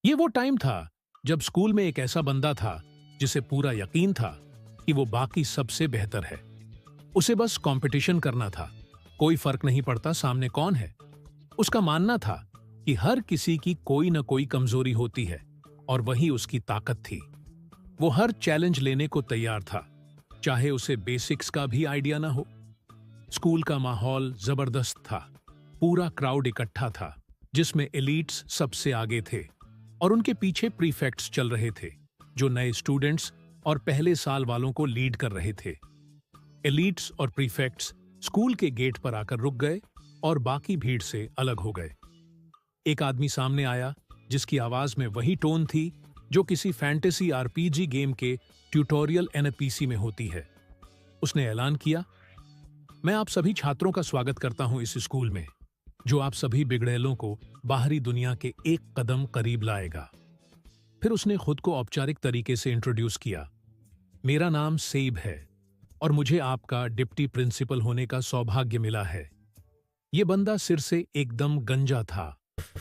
ये वो टाइम था जब स्कूल में एक ऐसा बंदा था जिसे पूरा यकीन था कि वो बाकी सबसे बेहतर है। उसे बस कंपटीशन करना था, कोई फर्क नहीं पड़ता सामने कौन है। उसका मानना था कि हर किसी की कोई न कोई कमजोरी होती है और वही उसकी ताकत थी। वो हर चैलेंज लेने को तैयार था, चाहे उसे बेसिक्स का भी आइडिया ना हो। स्कूल का माहौल जबरदस्त था। पूरा क्राउड इकट्ठा था जिसमें एलीट्स सबसे आगे थे और उनके पीछे प्रीफेक्ट्स चल रहे थे जो नए स्टूडेंट्स और पहले साल वालों को लीड कर रहे थे। एलीट्स और प्रीफेक्ट्स स्कूल के गेट पर आकर रुक गए और बाकी भीड़ से अलग हो गए। एक आदमी सामने आया जिसकी आवाज में वही टोन थी जो किसी फैंटेसी आरपीजी गेम के ट्यूटोरियल एनपीसी में होती है। उसने ऐलान किया, मैं आप सभी छात्रों का स्वागत करता हूं इस स्कूल में, जो आप सभी बिगड़ैलों को बाहरी दुनिया के एक कदम करीब लाएगा। फिर उसने खुद को औपचारिक तरीके से इंट्रोड्यूस किया। मेरा नाम सेब है और मुझे आपका डिप्टी प्रिंसिपल होने का सौभाग्य मिला है। ये बंदा सिर से एकदम गंजा था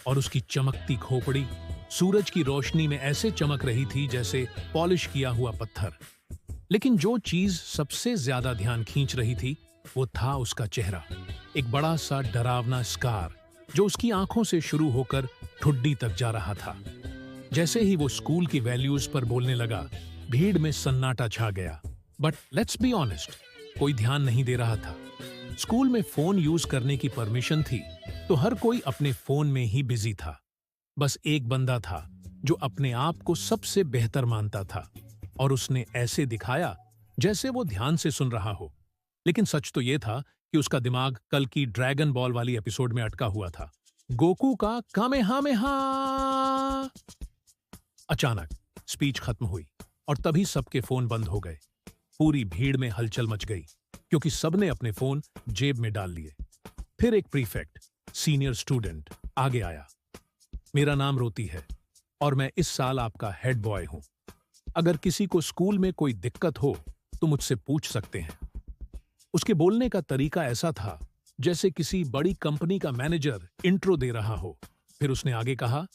और उसकी चमकती खोपड़ी सूरज की रोशनी में ऐसे चमक रही थी जैसे पॉलिश किया हुआ पत्थर। लेकिन जो चीज सबसे ज्यादा ध्यान खींच रही थी वो था उसका चेहरा, एक बड़ा सा डरावना स्कार जो उसकी आंखों से शुरू होकर ठुड्डी तक जा रहा था। जैसे ही वो स्कूल की वैल्यूज पर बोलने लगा, भीड़ में सन्नाटा छा गया। बट लेट्स बी ऑनेस्ट, कोई ध्यान नहीं दे रहा था। स्कूल में फोन यूज करने की परमिशन थी तो हर कोई अपने फोन में ही बिजी था। बस एक बंदा था जो अपने आप को सबसे बेहतर मानता था और उसने ऐसे दिखाया जैसे वो ध्यान से सुन रहा हो। लेकिन सच तो यह था कि उसका दिमाग कल की ड्रैगन बॉल वाली एपिसोड में अटका हुआ था, गोकू का कामेहामेहा। अचानक स्पीच खत्म हुई और तभी सबके फोन बंद हो गए। पूरी भीड़ में हलचल मच गई क्योंकि सबने अपने फोन जेब में डाल लिए। फिर एक प्रीफेक्ट, सीनियर स्टूडेंट, आगे आया। मेरा नाम रोती है और मैं इस साल आपका हेड बॉय हूं। अगर किसी को स्कूल में कोई दिक्कत हो तो मुझसे पूछ सकते हैं। उसके बोलने का तरीका ऐसा था जैसे किसी बड़ी कंपनी का मैनेजर इंट्रो दे रहा हो। फिर उसने आगे कहा,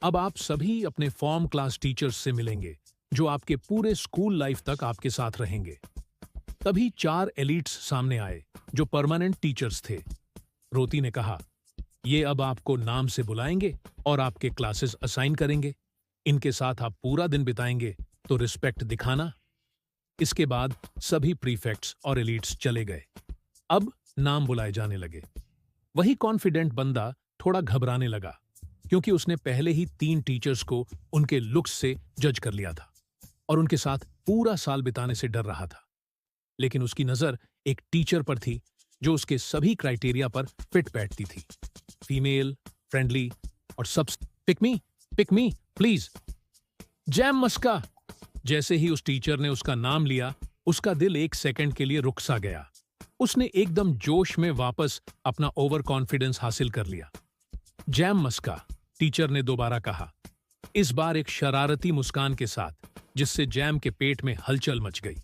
अब आप सभी अपने फॉर्म क्लास टीचर्स से मिलेंगे जो आपके पूरे स्कूल लाइफ तक आपके साथ रहेंगे। तभी 4 एलीट्स सामने आए जो परमानेंट टीचर्स थे। रोती ने कहा, ये अब आपको नाम से बुलाएंगे और आपके क्लासेस असाइन करेंगे। इनके साथ आप पूरा दिन बिताएंगे, तो रिस्पेक्ट दिखाना। इसके बाद सभी प्रीफेक्ट्स और एलीट्स चले गए। अब नाम बुलाए जाने लगे। वही कॉन्फिडेंट बंदा थोड़ा घबराने लगा क्योंकि उसने पहले ही 3 टीचर्स को उनके लुक्स से जज कर लिया था और उनके साथ पूरा साल बिताने से डर रहा था। लेकिन उसकी नजर एक टीचर पर थी जो उसके सभी क्राइटेरिया पर फिट बैठती थी। फीमेल, फ्रेंडली और सब। पिक मी प्लीज, जैम मस्का। जैसे ही उस टीचर ने उसका नाम लिया, उसका दिल एक सेकंड के लिए रुक सा गया। उसने एकदम जोश में वापस अपना ओवर कॉन्फिडेंस हासिल कर लिया। जैम मस्का, टीचर ने दोबारा कहा, इस बार एक शरारती मुस्कान के साथ जिससे जैम के पेट में हलचल मच गई।